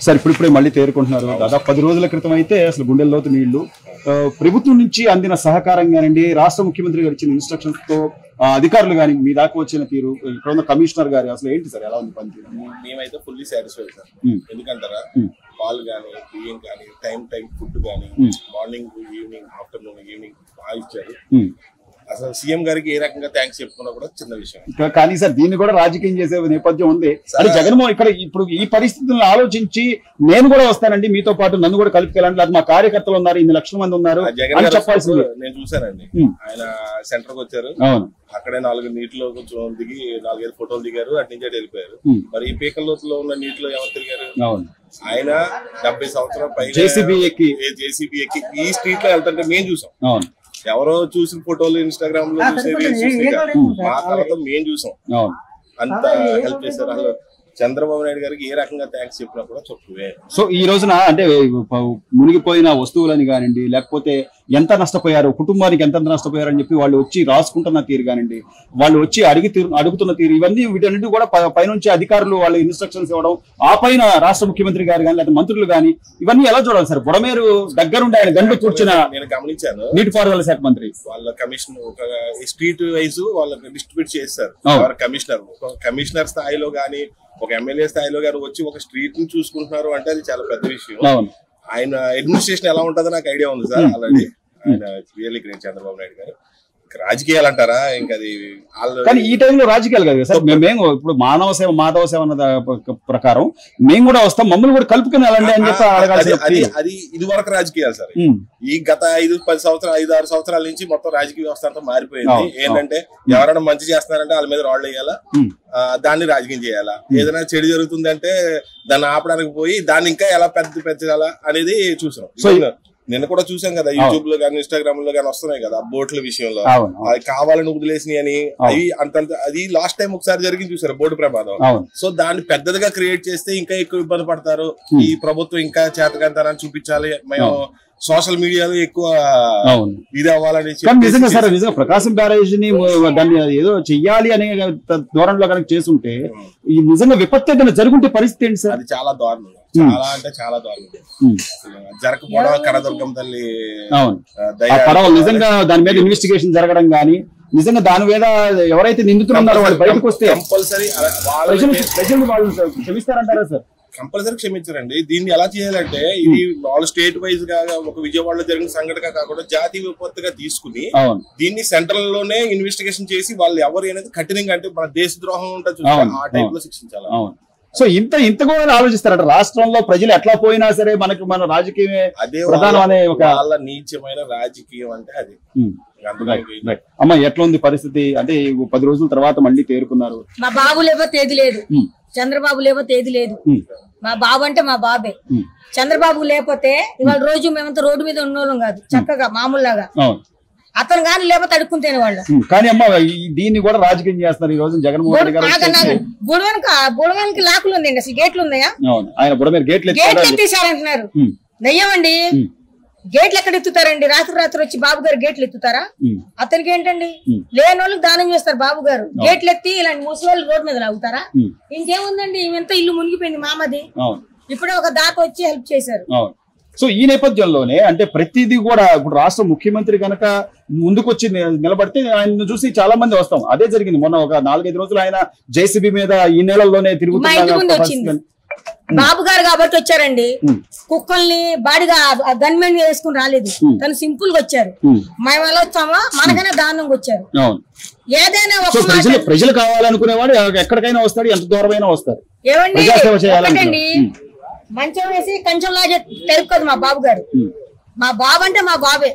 Sir ఇప్పుడిప్పుడే మళ్ళీ తేరుకుంటున్నారు. దాదాపు 10 రోజుల క్రితం అయితే అసలు గుండెల్లోతు నీళ్లు. ప్రభుత్వం నుంచి అందిన సహకారం కానివ్వండి, రాష్ట్ర ముఖ్యమంత్రి గారు ఇచ్చిన ఇన్స్ట్రక్షన్స్ తో అధికారులు కానీ మీ దాకా వచ్చిన తీరు, ఇక్కడ ఉన్న కమిషనర్ గారు అసలు ఏంటి సార్, ఎలా ఉంది పనితీరు? మేమైతే ఫుల్లీ సాటిస్ఫైడ్ సార్. ఎందుకంటారా, పాలు కానీ, బియ్యం కానీ, టైం ఫుడ్ కానీ, మార్నింగ్ ఈవినింగ్, ఆఫ్టర్నూన్ ఈవినింగ్ బాగా ఇచ్చారు. అసలు సీఎం గారికి ఏ రకంగా థ్యాంక్స్ చెప్పుకున్నా కూడా చిన్న విషయం. కానీ సార్ దీన్ని కూడా రాజకీయం చేసే నేపథ్యం ఉంది. అంటే జగన్మోహన్ ఇక్కడ ఇప్పుడు ఈ పరిస్థితులను ఆలోచించి నేను కూడా వస్తానండి మీతో పాటు, నన్ను కూడా కలుపుకెళ్ళండి, అది మా కార్యకర్తలు ఉన్నారు, 8 లక్షల మంది ఉన్నారు అని చెప్పాల్సింది. నేను చూసానండి, ఆయన సెంటర్ కి వచ్చారు, అక్కడే 4 నీటిలో కొంచెం దిగి 4-5 ఫోటోలు దిగారు, అటు నుంచి వెళ్ళిపోయారు. మరి ఈ పీకల్లోతులో ఉన్న నీటిలో ఎవరు తిరిగారు? ఆయన 70 సంవత్సరాల పైన జేసీబీ ఎక్కి ఈ స్ట్రీట్ లో వెళ్తుంటే మేము చూసాం. ఎవరో చూసిన ఫోటోలు ఇన్స్టాగ్రామ్ లో చూసే మా తర్వాత మేము చూసాం. అంత హెల్ప్ చేశారు. అసలు చంద్రబాబు నాయుడు గారికి ఏ రకంగా థ్యాంక్స్ చెప్పినా కూడా తక్కువే. సో ఈ రోజున అంటే మునిగిపోయిన వస్తువులని కానివ్వండి, లేకపోతే ఎంత నష్టపోయారు, కుటుంబానికి ఎంత నష్టపోయారు అని చెప్పి వాళ్ళు వచ్చి రాసుకుంటున్న తీరు కానివ్వండి, వాళ్ళు వచ్చి అడుగుతున్న తీరు, ఇవన్నీ వీటన్నిటి కూడా పైనుంచి అధికారులు వాళ్ళ ఇన్స్ట్రక్షన్స్ ఇవ్వడం, ఆ పైన రాష్ట్ర ముఖ్యమంత్రి గారు కానీ లేదా మంత్రులు కానీ, ఇవన్నీ ఎలా చూడాలి సార్? బుడమేరు దగ్గరుండి ఆయన గండు కూర్చున్న నేను గమనించాను, నీటిపారుదల శాఖ మంత్రి వాళ్ళ కమిషనర్ ఒక స్ట్రీట్ వైజ్ వాళ్ళకి డిస్ట్రిబ్యూట్ చేస్తారు. కమిషనర్ స్థాయిలో గానీ ఒక ఎమ్మెల్యే స్థాయిలో గారు వచ్చి ఒక స్ట్రీట్ ని చూసుకుంటున్నారు అంటే అది చాలా పెద్ద విషయం. ఆయన అడ్మినిస్ట్రేషన్ ఎలా ఉంటుందో నాకు ఐడియా ఉంది సార్. ఆల్రెడీ ఆయన రియల్లీ గ్రేట్ చంద్రబాబు నాయుడు గారు. రాజకీయాలు అంటారా, ఇంకా అది కానీ ఈ టైంలో రాజకీయాలు కాదు సార్. మేము ఇప్పుడు మాధవ సేవ అన్న ప్రకారం మేము కూడా వస్తాం, మమ్మల్ని కూడా కలుపుకుని వెళ్ళండి అని చెప్పి అది ఇది వరకు రాజకీయాలు సార్. ఈ గత 5-10 సంవత్సరాలు 5-6 సంవత్సరాల నుంచి మొత్తం రాజకీయ వ్యవస్థ అంతా మారిపోయింది. ఏంటంటే ఎవరైనా మంచి చేస్తున్నారంటే వాళ్ళ మీద రాళ్ళు వేయాలా, దాన్ని రాజకీయం చేయాలా, ఏదైనా చెడు జరుగుతుందంటే దాన్ని ఆపడానికి పోయి దాన్ని ఇంకా ఎలా పెంచాలా అనేది చూసాం. నిన్న కూడా చూసాం కదా, యూట్యూబ్ లో కానీ ఇన్స్టాగ్రామ్ లో కానీ వస్తున్నాయి కదా బోట్ల విషయంలో, అది కావాలని వదిలేసినాయి అని. అవి అది లాస్ట్ టైం ఒకసారి జరిగింది చూసారు, బోటు ప్రమాదం. సో దాన్ని పెద్దదిగా క్రియేట్ చేస్తే ఇంకా ఎక్కువ ఇబ్బంది పడతారు. ఈ ప్రభుత్వం ఇంకా చేతకంతారని చూపించాలి, మేము సోషల్ మీడియాలో ఎక్కువ ఇది అవ్వాలని. నిజంగా సార్, నిజంగా ప్రకాశం బ్యారేజ్ ని దాన్ని ఏదో చెయ్యాలి అనే ధోరణిలో కనుక చేస్తుంటే ఈ నిజంగా విపత్తు ఏదైనా జరుగుంటే పరిస్థితి ఏంటి సార్? అది చాలా దారుణం, చాలా అంటే చాలా దారుణం. జరగకపోవడం, కనదుర్గం తల్లి పడవలు నిజంగా దాని మీద ఇన్వెస్టిగేషన్ జరగడం గానీ, నిజంగా దాని మీద ఎవరైతే నిందితున్నారో వాళ్ళు బయటకు వస్తే కంపల్సరీ ప్రజలు వాళ్ళు క్షమిస్తారంటారా సార్? కంపల్సరీ క్షమించారండి. దీన్ని ఎలా చేయాలంటే ఇది వాళ్ళు స్టేట్ వైజ్ గా ఒక విజయవాడలో జరిగిన సంఘటన కాకుండా జాతీయ విపత్తుగా తీసుకుని దీన్ని సెంట్రల్ లోనే ఇన్వెస్టిగేషన్ చేసి వాళ్ళు ఎవరు అనేది కఠినంగా, అంటే మన దేశ ద్రోహం ఉంటుంది ఆ టైప్ లో శిక్షించాలి. సో ఇంత కూడా ఆలోచిస్తారంట రాష్ట్రంలో ప్రజలు ఎట్లా పోయినా సరే మనకి మన రాజకీయమే అదే ప్రధానం అనే ఒక నీచమైన రాజకీయం అంటే అది. అమ్మ ఎట్లా ఉంది పరిస్థితి? అంటే 10 రోజుల తర్వాత మళ్ళీ తేరుకున్నారు. మా బాబు లేవో తేదీ లేదు, చంద్రబాబు లేవో తేదీ లేదు. మా బాబు అంటే మా బాబే. చంద్రబాబు లేకపోతే ఇవాళ రోజు మేమంతా రోడ్డు మీద ఉన్నోళ్ళం కాదు, చక్కగా మామూలులాగా. అతను కానీ లేకపోతే అడుక్కుని తినేవాళ్ళు. కానీ అమ్మ దీన్ని కూడా రాజకీయం చేస్తున్నారు ఈ రోజు జగన్మోహన్ రెడ్డి గారు. బుడవెనకి లాకులు ఉందండి, అసలు గేట్లు ఉన్నాయా? ఆయన బుడమేరు గేట్లు ఎత్తేసారంటున్నారు. దయ్యమండి, గేట్లు ఎక్కడ ఎత్తుతారండి? రాత్రి వచ్చి బాబు గారు గేట్లు ఎత్తుతారా? అతనికి ఏంటండి, లేని వాళ్ళకి దానం చేస్తారు బాబు గారు. గేట్లు ఎత్తి ఇలాంటి ముసలి రోడ్డు మీద లాగుతారా? ఇంకేముందండి, ఈమెంత ఇల్లు మునిగిపోయింది మామది, ఇప్పుడే ఒక దాత వచ్చి హెల్ప్ చేశారు. సో ఈ నేపథ్యంలోనే అంటే ప్రతిదీ కూడా ఇప్పుడు రాష్ట్ర ముఖ్యమంత్రి కనుక ముందుకొచ్చి నిలబడితే ఆయన చూసి చాలా మంది వస్తాం. అదే జరిగింది మొన్న ఒక 4-5 రోజులు ఆయన జేసీబీ మీద ఈ నెలల్లోనే తిరుగుతున్నారు. బాబు గారు కాబట్టి వచ్చారండి. కుక్కల్ని బాడిగా గన్మెన్ వేసుకుని రాలేదు, తను సింపుల్ గా వచ్చారు. మేము ఎలా వచ్చామో మనకైనా దారుణంగా వచ్చారు. ఏదైనా ప్రజలు కావాలనుకునేవాడు ఎక్కడికైనా వస్తాడు, ఎంత దూరమైనా వస్తారు. ఏమండి, మంచం వేసి కంచం లాగే టైప్ కదా మా బాబు గారు. మా బాబు అంటే మా బాబే.